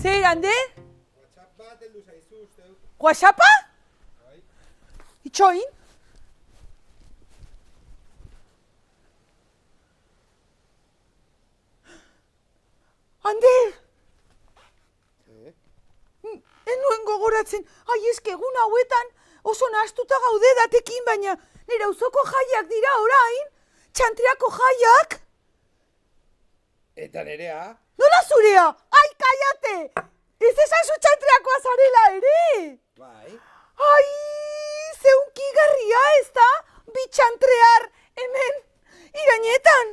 Zer, Ander? WhatsApp bat heldu zaizu uste dut. WhatsAppa? Bai. Itxoin? Ander! Enuen gogoratzen, eske egun hauetan oso nahastuta gaude datekin, baina nire auzoko jaiak dira orain, txantriako jaiak. Eta nerea? Nola zurea? Ai, kaiate! Ez esan zu txantriakoa zarela ere! Bai. Ai, zeunkigarria ez da, bitxantrear hemen irainetan.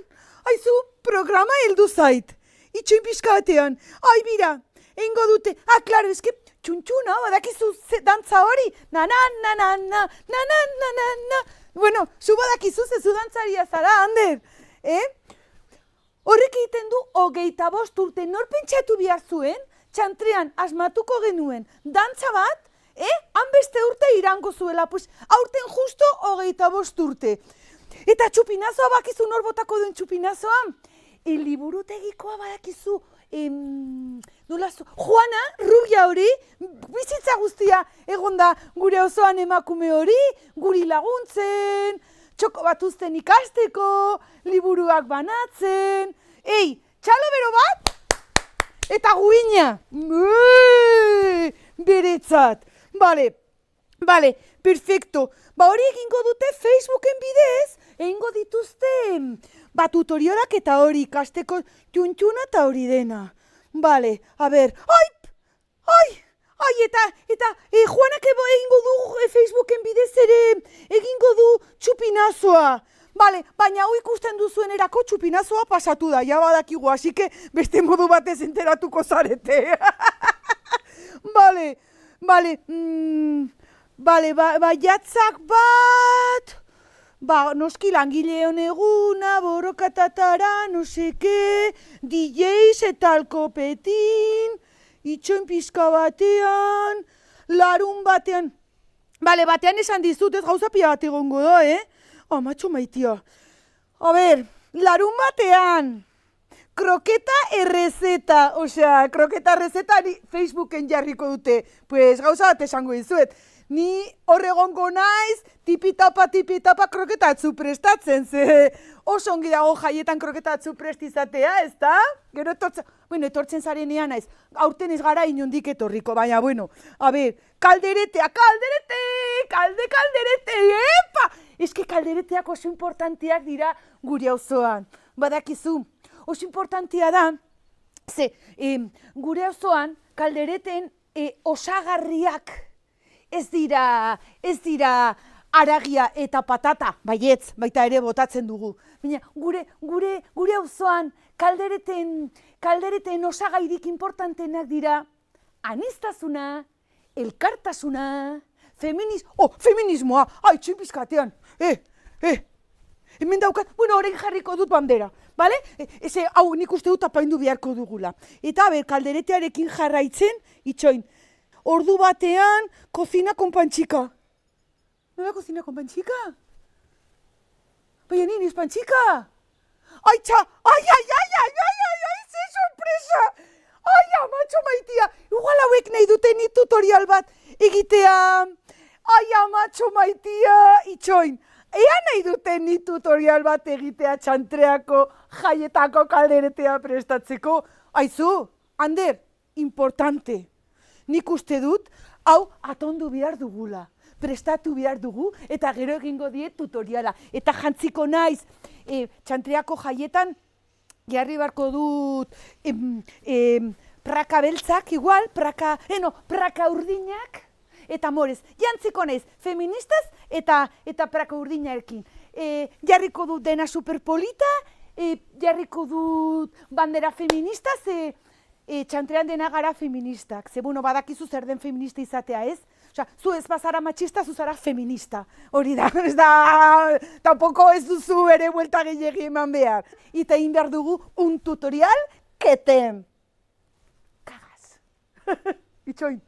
Aizu, programa heldu zait. Itxoin pixka batean. Ai, bira, eingo dute. Klaro, eske txuntxuna, badakizu dantza hori. Na-na-na-na-na, na-na-na-na-na. Bueno, zu badakizu zezu dantzaria zara, Ander. Horrek egiten du 25 urte. Nor pentsatu behar zuen, txantrean asmatuko genuen dantza bat, han beste urte irango zuela, pues aurten justo 25 urte. Eta txupinazoa bakizu nor botako duen txupinazoa? Liburutegikoa badakizu, Juana, rubia hori, bizitza guztia egonda gure osoan emakume hori, guri laguntzen, txoko bat uzten ikasteko, liburuak banatzen, txalo bero bat, eta guina, beretzat, bale, perfecto, hori egingo dute Facebooken bidez, egingo dituzte, tutorialak eta hori ikasteko txuntxuna eta hori dena. Bale, a ber, eta Juanak egingo du Facebooken bidez ere egingo du txupinazoa. Bale, baina hau ikusten duzuen erako txupinazoa pasatu da, ja badakigu, asike beste modu batez enteratuko zarete. Baiatzak bat... noski langile honeguna, borokatatara, no seke, DJs eta alkopetin, itxoin pizka batean, larun batean. Batean esan dizut ez gauza pia bat egongo da, Amatxo maitia. A ber, larun batean, kroketa errezeta, kroketa errezeta ni Facebooken jarriko dute, pues gauza bat esango dizuet. Ni horregongo naiz, tipitapa kroketatzu prestatzen, ze oso ongi dago jaietan kroketatzu prestizatea, ez da? Gero etortzen zarenean naiz, aurten ez gara inondik etorriko, baina, a ber, kalderete, epa! Eske kaldereteak oso importantiak dira gure auzoan, badakizu, oso importantia da, ze, gure auzoan kaldereten osagarriak, ez dira aragia eta patata, baietz, baita ere botatzen dugu. Baina gure auzoan kaldereten osagairik importantenak dira aniztasuna, elkartasuna, feminismoa, txipizkatean, hemen daukat, horrein jarriko dut bandera, bale? Hau nik uste dut apaindu beharko dugula. Eta, kalderetearekin jarraitzen, itxoin, ordu batean, kozina con pantxika. Nola kozina con pantxika? Baina niniz pantxika? Ai, ze sorpresa! Ai, amatxo maitia! Igual hauek nahi dute ni tutorial bat egitea. Ai, amatxo maitia! Itxoin, ea nahi dute ni tutorial bat egitea txantreako jaietako kalderetea prestatzeko. Aizu, Ander, importante. Nik uste dut, hau atondu behar dugula, prestatu behar dugu, eta gero egingo diet tutoriala. Eta jantziko naiz, txantreako jaietan, jarri barko dut, praka beltzak, igual, praka urdinak, eta morez, jantziko naiz, feministaz eta praka urdinarekin. Jarriko dut dena superpolita, jarriko dut bandera feministaz, txantrean dena gara feministak. Ze, badakizu zer den feminista izatea, ez? Zu ez bazara matxista, zu zara feminista. Hori da, ez da, tampoko ez duzu ere buelta gehiagi eman behar. Eta egin behar dugu un tutorial keten. Kagaz. Itxoin.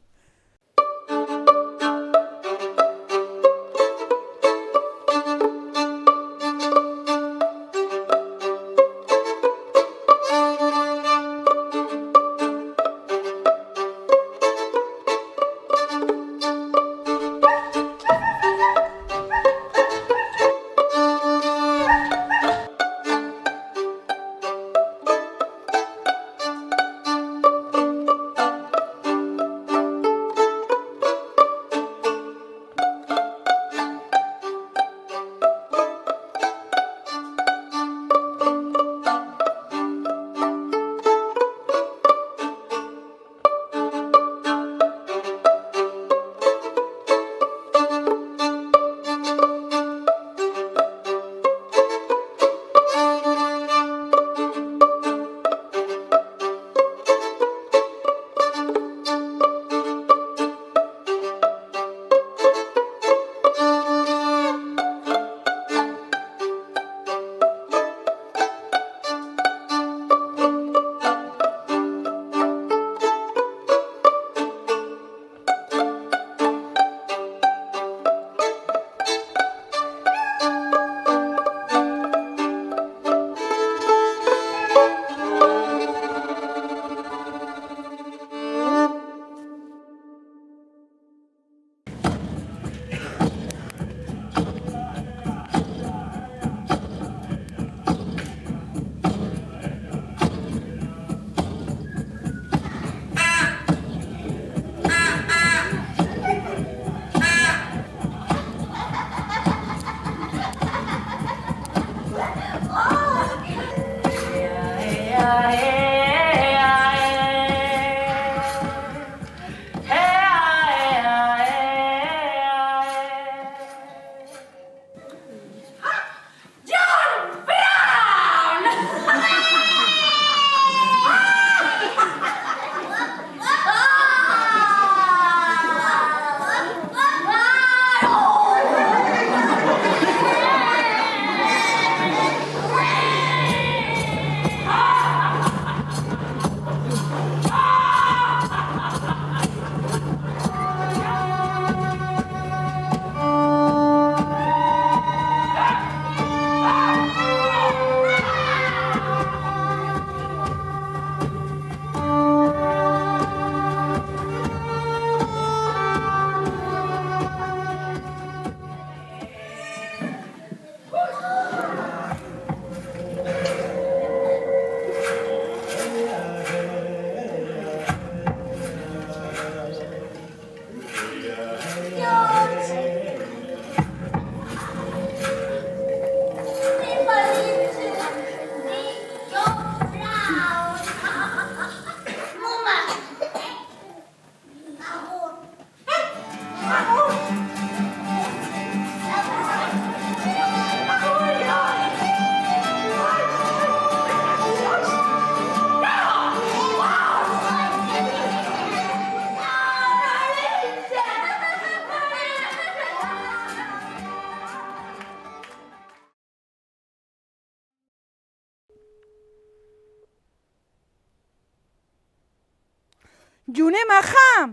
June maja!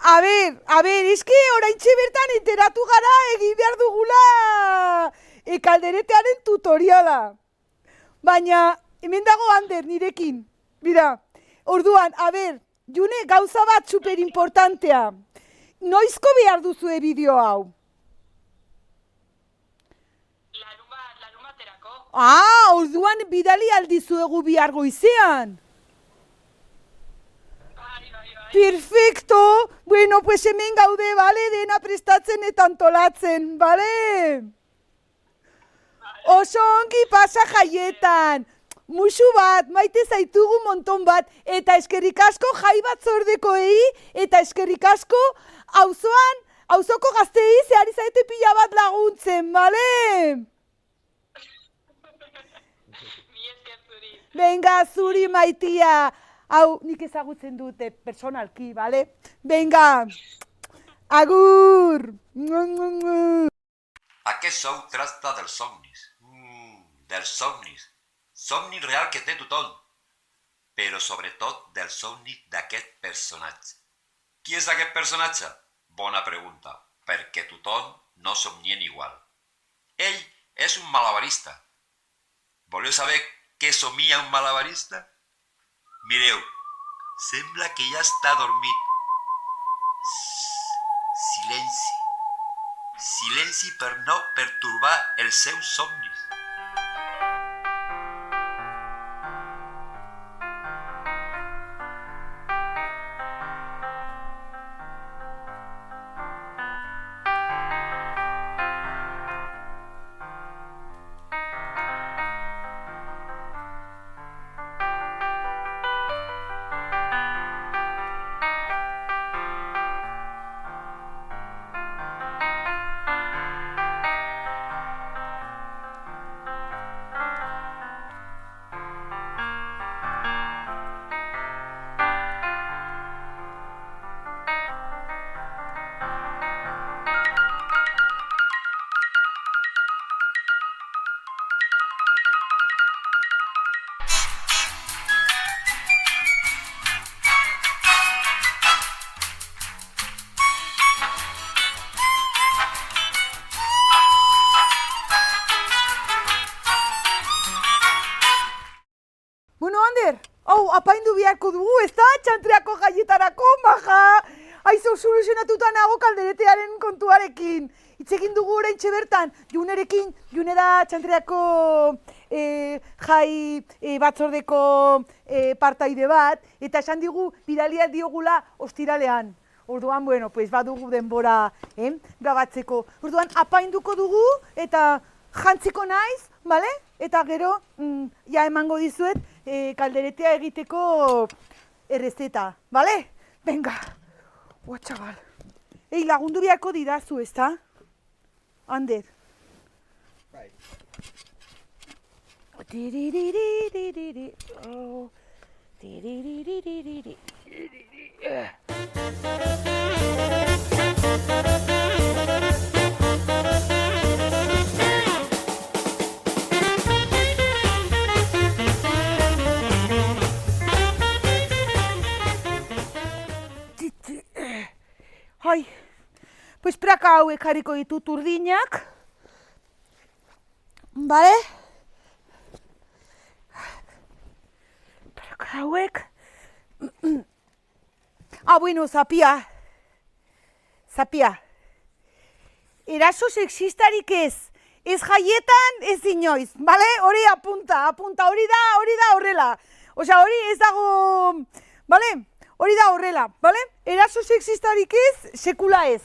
A ber, eski oraintxe bertan enteratu gara egin behar dugula kalderetearen tutoriala. Baina, hemen dago Ander nirekin. Mira, orduan, a ber, June, gauza bat superimportantea. Noizko behar duzue bideo hau? Larumaterako. Orduan bidali aldizuegu bihar goizean. Perfecto! Bueno, pues hemen gaude, bale? Dena prestatzen eta antolatzen, bale? Oso ongi pasa jaietan. Musu bat, maite zaitugu monton bat, eta eskerrik asko jai batzordekoei, eta eskerrik asko auzoko gazteei zehari zaite pila bat laguntzen, bale? Venga, zuri maitia. Hau, nik ezagutzen dute personalki, bale? Venga, agur! Aquest show tracta dels somnis. Dels somnis. Somni real que té tothom. Però sobretot del somni d'aquest personatge. Qui és aquest personatge? Bona pregunta, perquè tothom no somnien igual. Ell és un malabarista. Voleu saber què somia un malabarista? Mireu, sembla que ja està dormit. Silenci. Silenci per no pertorbar els seus somnis. Apaindu beharko dugu, ez da? Txantreako jaietarako, maja! Aizu, soluzionatuta nago kalderetearen kontuarekin. Itzegin dugu oraintxe bertan, Junerekin, June da txantreako jai batzordeko partaide bat, eta esan digu bidalia diogula ostiralean. Orduan, bueno, pues badugu denbora grabatzeko. Orduan, apainduko dugu eta jantziko naiz, bale? Eta gero, ja emango dizuet, kalderetea egiteko errezeta, bale? Venga, txabal. Lagundu beharko didazu, ez da? Ander. Bai. Hai, pues praka hauek jarriko ditut urdinak. Bale? Praka hauek. Bueno, zapia. Zapia. Eraso sexistarik ez. Ez jaietan, ez inoiz. Bale? Hori apunta. Hori da horrela. Osea, hori ez dago... Bale? Hori da horrela, bale? Eraso sexistarik ez, sekula ez.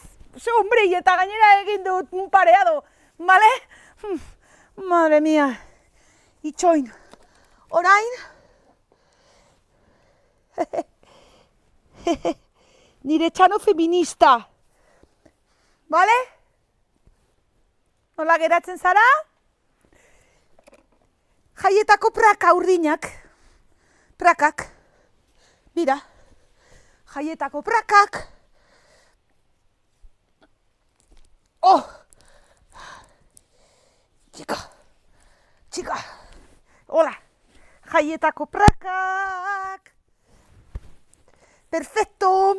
Hombre, eta gainera egin dut un pareado, bale? Madre mia. Itxoin. Orain? Nire txano feminista. Bale? Nola geratzen zara? Jaietako praka urdinak. Prakak. Bira. Jaietako prakak. Oh! Txika. Hola. Jaietako prakak. Perfecto.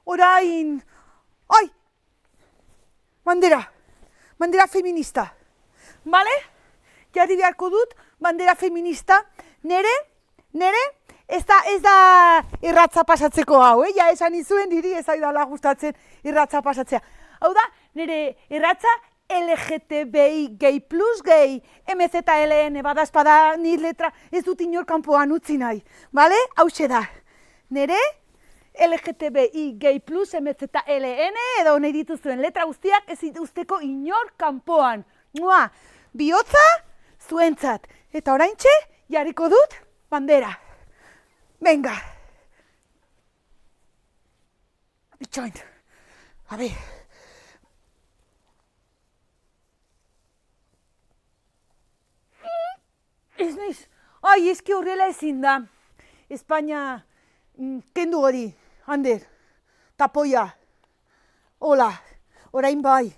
Orain. Ai! Bandera feminista. Bale? Jarri beharko dut, bandera feminista. Nere, ez da irratza pasatzeko hau, ja esan izuen niri ez aidala gustatzen irratza pasatzea. Hau da, nere irratza LGTBI, gay plus, gay, MZLN, badazpada ni letra ez dut inor kanpoan utzi nahi. Bale? Hauxe da. Nere LGTBI, gay plus, MZLN, edo nahi dituzuen letra guztiak ez dituzteko inor kanpoan. Mua, bihotza zuentzat. Eta oraintxe, jarriko dut bandera. Venga. Itxoin. A ver. Ez naiz. Ai, eski horrela ezin da. Espainia kendu hori. Ander. Tapoia. Hola. Orain bai.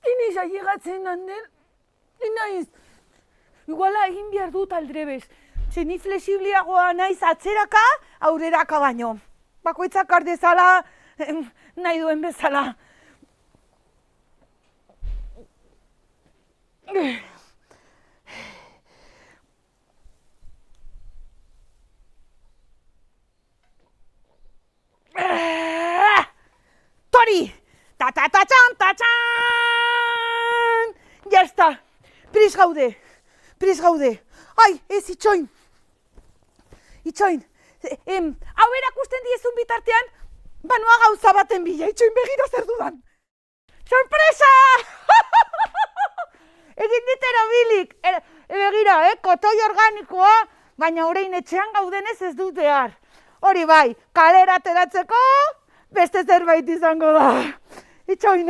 Inaiz ailegatzen, Ander. Inaiz. Iguala egin behar dut aldrebez. Zeni flexibliagoa naiz atzeraka, aurreraka baino. Bakoitzak ardezala, nahi duen bezala. Tori! Ta-ta-ta-txan! Ya está! Pris gaude! Ai, ez itxoin! Hau erakusten diezun bitartean, banoa gauza baten bila, itxoin begira zer dudan! Sorpresa! Egin ditera bilik! Begira, kotoi organikoa, baina orain etxean gaudenez ez dut behar. Hori bai, kalera ateratzeko, beste zerbait izango da. Itxoin,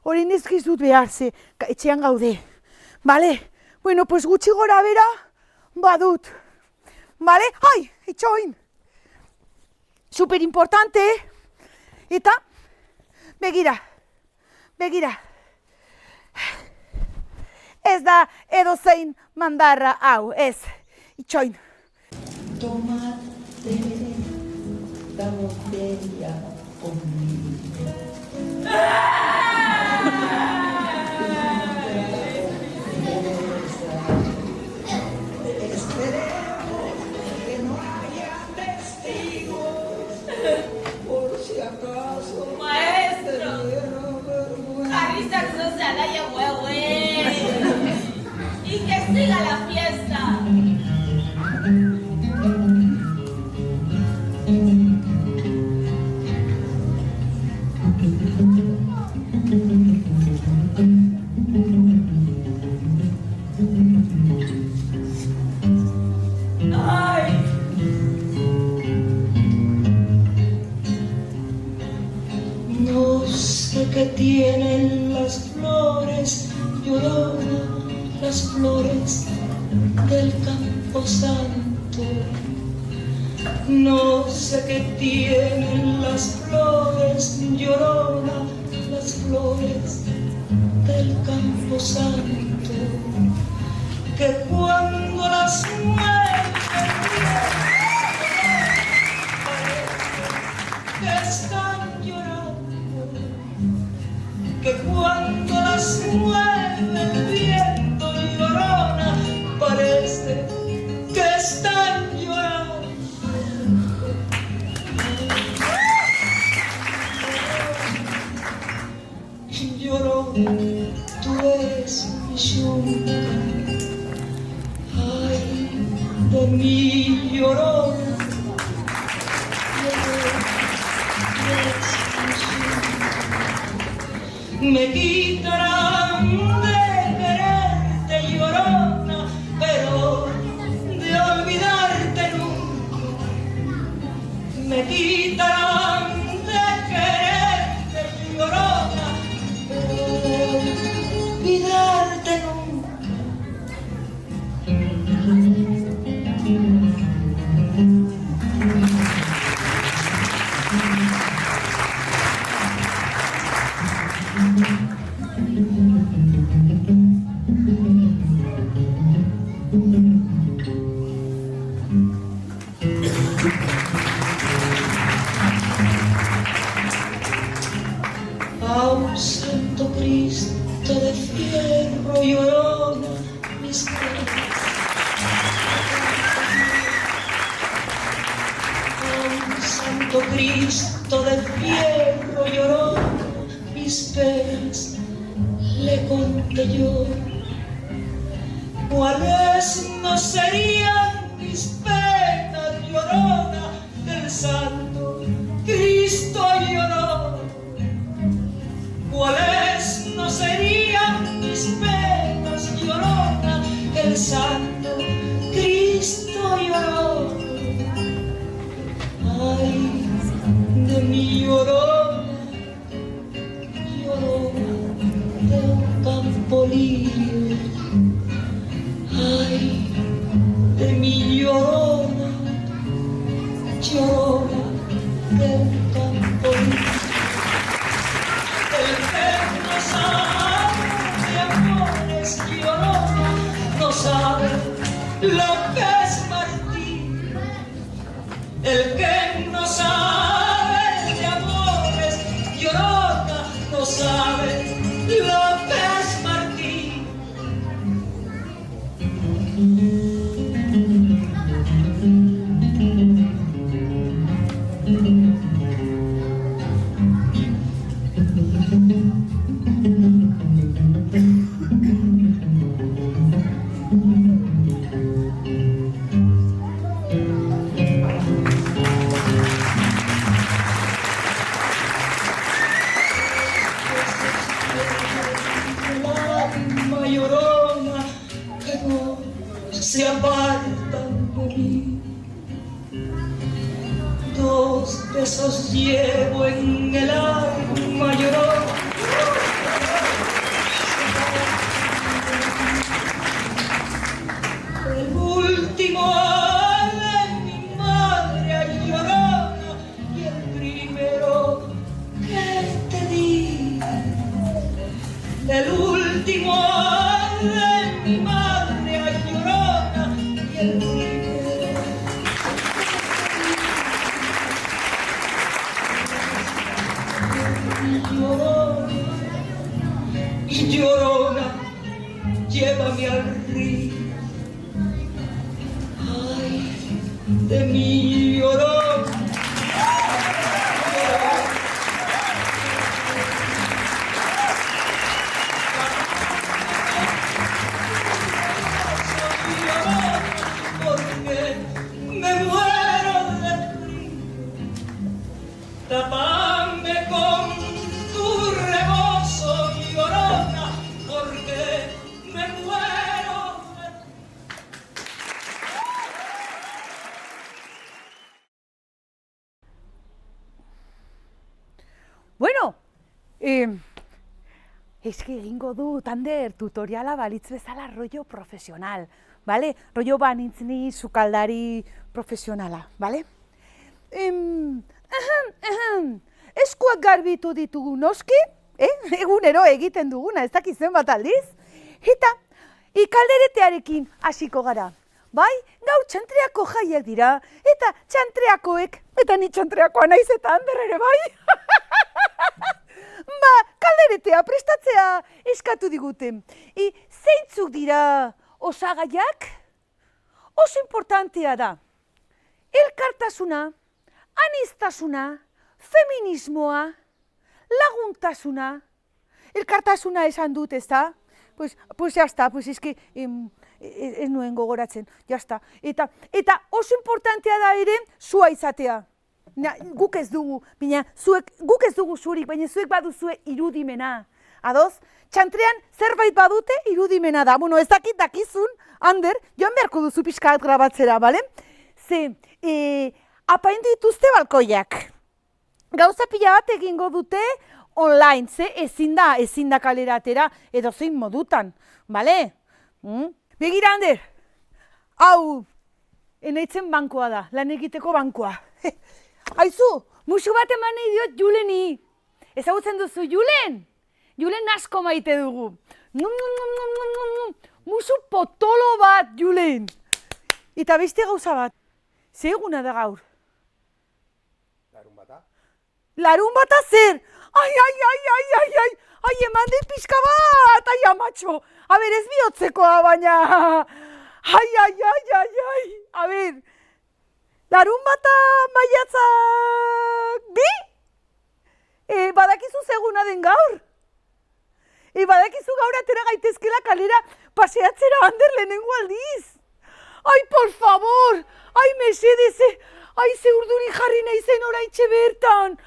Hori nizkizut behar, ze etxean gaude. Bale? Bueno, pues gutxi gora bera, badut. Bale? Ai, itxoin! Super importante. Eta, begira. Ez da edozein mandarra hau, ez. Itxoin. Tomate la botella conmigo. Esperemos que no haya testigos, por si acaso. Maestro, avisar no se haya huevo, y que siga la fiesta. Que tienen las flores, Llorona, las flores del Camposanto. No sé qué tienen las flores, Llorona, las flores del Camposanto, que cuando las mueve que están llorando, que cuando las mueve el viento, Llorona, parece que están llorando. Llorona, tú eres mi yunca, ay, de mi Llorona. Me quitarán de quererte, Llorona, pero de olvidarte nunca. Me quitarán de quererte, Llorona, pero de olvidarte nunca. a un santo Cristo de fierro llorona mis penas. A un santo Cristo de fierro llorona mis penas le conté yo. ¿Cuáles no serían mis penas, llorona, del santo Cristo llorona? ¿Cuáles no serían mis penas, llorona, del santo Cristo llorona? Ay, de mi llorona, llorona de un campo lirio. Ay, de mi llorona, llorona de un campo lirio. El que no sabe de amores, llorona, no sabe lo que es Martín. El que no sabe de amores, llorona, no sabe lo que es Martín. Lágrima llorona que no se apartan de mí. Dos besos llevo en el alma llorona. El último de mi madre llorona y el primero que te di. El último de mi madre llorona y el primero. Y llorona, llévame al río. Ay, de mi llorona. Porque me muero de frío. Tápame con tu rebozo, llorona, porque me muero de frío. Bueno, eske egingo dut, Ander, tutoriala balitz bezala rollo profesional, bale? Rollo banitz ni sukaldari profesionala, bale? Eskuak garbitu ditugu noski, egunero egiten duguna, ez dakit zenbat aldiz, eta ikalderetearekin hasiko gara. Bai, gaur txantreako jaiak dira, eta txantreakoek, eta ni txantreakoa naiz eta Ander ere bai. Ba, kalderetea prestatzea eskatu digute. Zeintzuk dira osagaiak? Oso importantea da. Elkartasuna, aniztasuna, feminismoa, laguntasuna. Elkartasuna esan dut, ez da? Pues ya está, pues es que ez nuen gogoratzen, ya está. Eta oso importantea da ere zua izatea. Guk ez dugu, guk ez dugu zurik, baina zuek baduzue irudimena. Adoz? Txantrean zerbait badute irudimena da. Bueno, ez dakizun, Ander, joan beharko duzu pixka bat grabatzera, bale? Ze, apaindu dituzte balkoiak. Gauza pila bat egingo dute online, ze ezin da kalera atera edo zein modutan, bale? Begira, Ander, hau, enaitzen bankoa da, lan egiteko bankoa. Aizu, musu bat eman nahi diot Juleni. Ezagutzen duzu, Julen? Julen asko maite dugu. Musu potolo bat, Julen. Eta beste gauza bat. Ze eguna da gaur? Larun bata? Larun bata zer? Ai, eman dit pixka bat, ai, amatxo. A ber, ez bihotzekoa, baina... Ai. A ber, larun bata maiatzak bi? Badakizu zeguna den gaur? Badakizu gaur atera gaitezkela kalera paseatzera Ander lehenengo aldiz? Ai, por favor! Ai, mesedez, ai, ze urduri jarri naizen oraintxe bertan!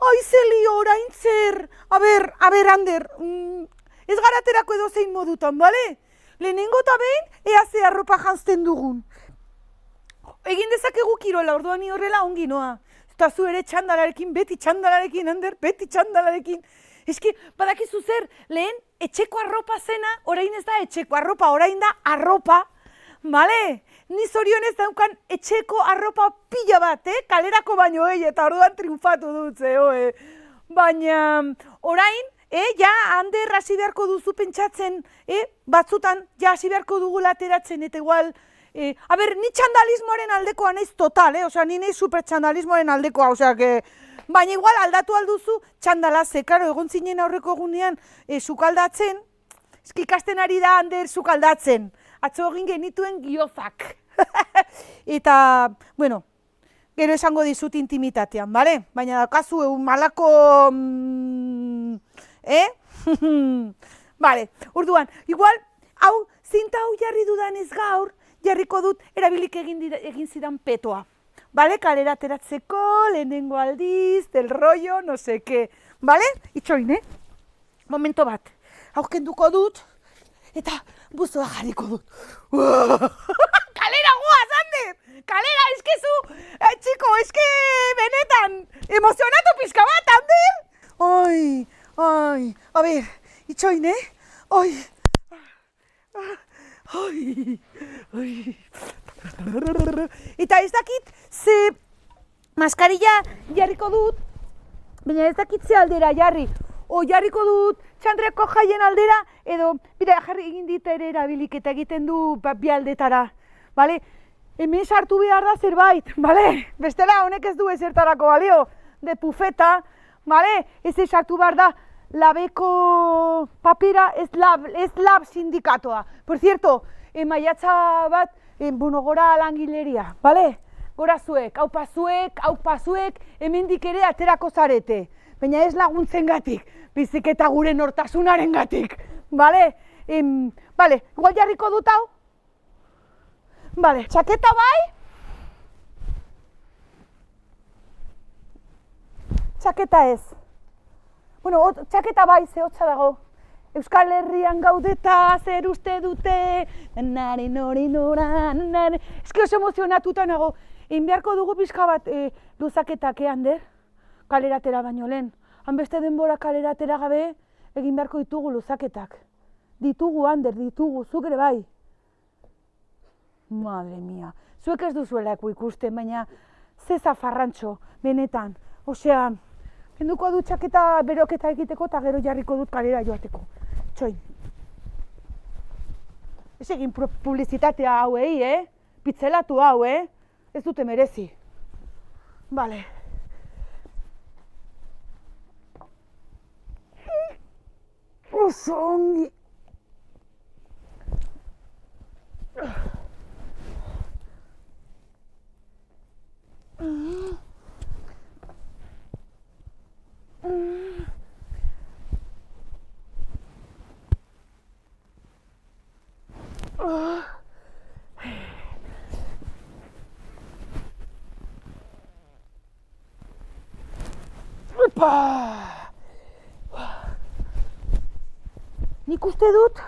Ai, ze lio oraintzer! A ber, Ander, ez garaterako edozein modutan, bale? Lehenengo eta behin, ea ze arropa janzten dugun. Egin dezakegu kirola, orduan horrela ongi noa. Eta zu ere txandalarekin, beti txandalarekin, Ander, beti txandalarekin. Eski, badakizu zer, lehen etxeko arropa zena, orain ez da etxeko arropa, orain da arropa. Bale, ni zorionez daukan etxeko arropa pila bat, kalerako baino eta orduan triunfatu dut, Baina, orain, ja Ander hasi beharko duzu pentsatzen, batzutan ja hasi beharko dugu ateratzen, eta igual, a ber, ni txandalismoaren aldekoa naiz total, osea, ni naiz supertxandalismoaren aldekoa, osea, baina igual aldatu alduzu txandala, karo, egon zinen aurreko egunean sukaldatzen, ikasten ari da Ander sukaldatzen, atzo egin genituen giozak. Eta, bueno, gero esango dizut intimitatean, bale? Baina daukazu egun malako... Bale, orduan, igual, hau, zinta hau jarri dudanez gaur, jarriko dut erabilik egin zidan petoa. Bale, kalera ateratzeko, lehenengo aldiz, del rollo, no seke. Bale? Itxoin, Momento bat. Hau kenduko dut, eta buzoa jarriko dut. Kalera guaz, Ander! Kalera, eskezu! Txiko, eske benetan! Emozionatu pixka bat, Ander! Ai, a ber, itxoin, Ai. Eta ez dakit ze maskarilla jarriko dut, baina ez dakit ze aldera jarri. O jarriko dut txandreko jaien aldera, edo, bira, jarri egin dit ere erabilik eta egiten du bi aldetara. Bale? Hemen sartu behar da zerbait, bale? Bestela, honek ez du ezertarako balio. De pufeta, bale? Ez sartu behar da labeko papera, ez lab sindikatoa. Por cierto, maiatza bat, gora langileria, bale? Gora zuek, haupa zuek, hemendik ere aterako zarete. Baina ez laguntzen gatik, bizik eta gure nortasunaren gatik. Bale? Bale, igual jarriko dut hau? Bale, txaketa bai? Txaketa ez. Bueno, txaketa bai, ze hotza dago. Euskal Herrian gaudeta, zer uste dute, eski oso emozionatuta nago. Egin beharko dugu pixka bat luzaketak, Ander? Kaleratera baino lehen. Han beste denbora kaleratera gabe, egin beharko ditugu luzaketak. Ditugu, Ander, ditugu, zuk ere bai. Madre mia, zuek ez duzuelako ikusten, baina ze zafarrantxo, benetan. Osea, kenduko dut txaketa beroketa egiteko eta gero jarriko dut kalera joateko. Txoin. Ez egin publizitatea hau, Pitzelatu hau, Ez dute merezi. Bale. Oso ongi. Nik uste dut,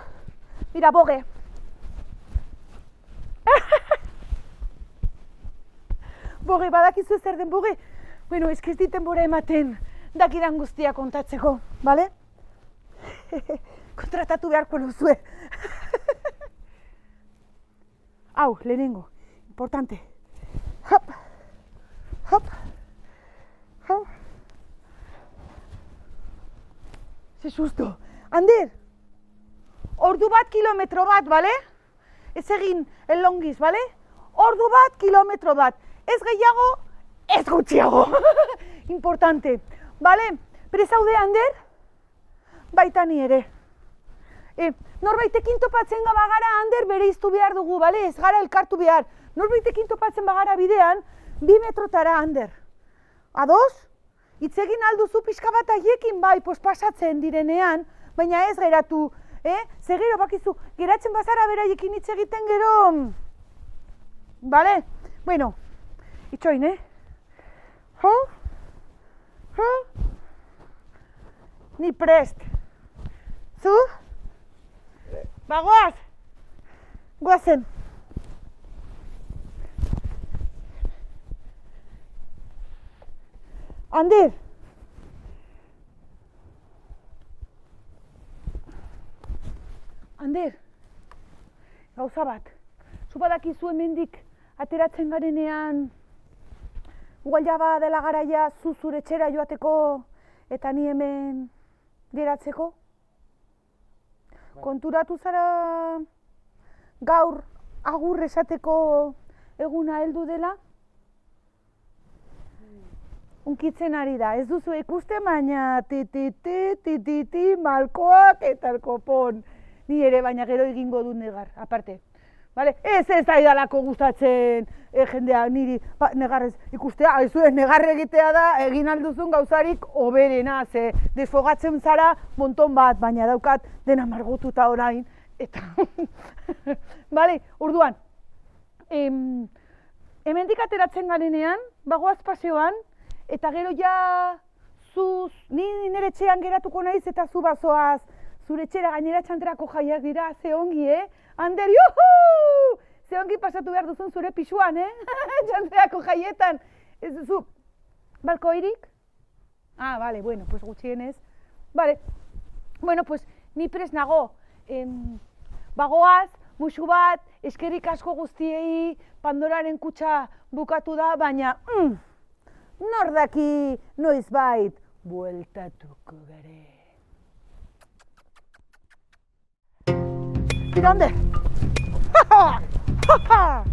mira, boge. Boge, badakizu zer den boge? Bueno, ez dit denbora ematen dakidan guztia kontatzeko, bale? Kontratatu beharko duzue. Hau, lehenengo, importante. Hop, hop, hop. Ze susto. Ander, ordu bat kilometro bat, bale? Ez egin elongiz, bale? Ordu bat kilometro bat. Ez gehiago, ez gutxiago. Importante. Bale, prezaude, Ander? Baita ni ere. Norbaitekin topatzen bagara, Ander, bere iztu behar dugu, bale? Ez gara elkartu behar. Norbaitekin topatzen bagara bidean, 2 metrotara, Ander. Ados? Itzegin alduzu pixka bat haiekin bai, pasatzen direnean, baina ez geratu, Ze gero bakizu, geratzen bazara beraiekin hitz egiten gero. Bale? Bueno, itxoin, Ni prest. Zu? Bagoaz? Goazen. Ander. Ander. Gauza bat. Zu badakizu hemendik ateratzen garenean igual ja dela garaia zure etxera joateko eta ni hemen geratzeko? Konturatu zara gaur agur esateko eguna heldu dela? Unkitzen ari da, ez duzu ikusten, baina ti, malkoak eta alkopon. Ni ere, baina gero egingo dut negar, aparte. Vale? Ez daidalako gustatzen jendea niri negarrez ikustea, negar egitea da egin alduzun gauzarik oberena, ze desfogatzen zara monton bat, baina daukat dena margotuta orain, eta... Vale, orduan, hemendik ateratzen garenean, bagoaz paseoan, eta gero ja ni nire etxean geratuko naiz eta zu bazoaz zure etxera gainera txanterako jaiak dira, ze ongi, Ander, juhu! Ze ongi pasatu behar duzun zure pisuan, txanterako jaietan. Ez duzu, balkoirik? Ah, bale, bueno, pues gutxienez. Bale, bueno, pues ni prest nago. Bagoaz, musu bat, eskerrik asko guztiei, Pandoraren kutxa bukatu da, baina... Nordaki noizbait bueltatuko gare. Tira, Ander! Ha!